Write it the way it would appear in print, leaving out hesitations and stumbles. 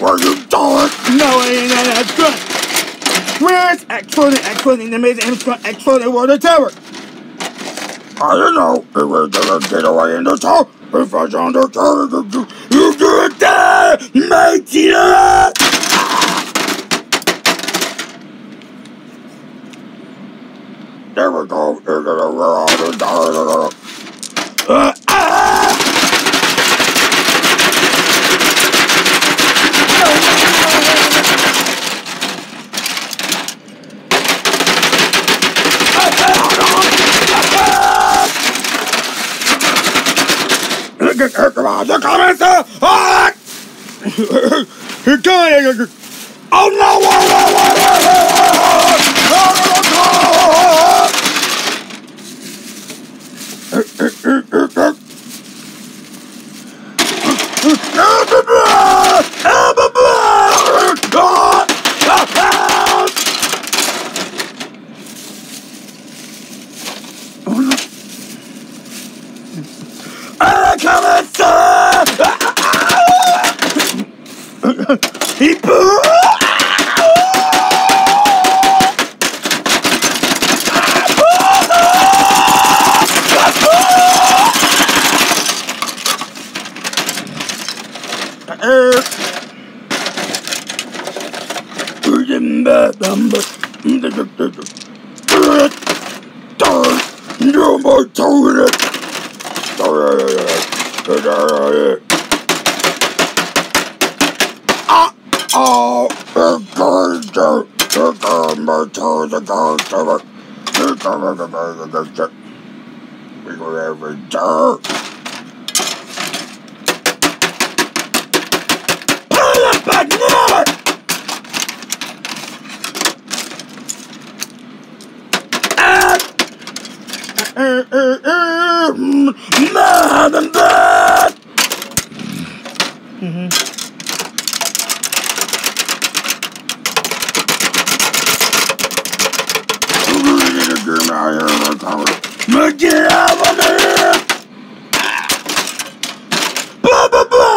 Where you going? No, it ain't that good. Where's exploding, the amazing exploding water tower? I don't know. If we're gonna get away in the tower, if I found the tower, you do it there, matey! There we go. We're gonna run out of the tower. Come on, they're coming, sir! You're going! Oh He blew! Get out of here! Blah, blah, blah.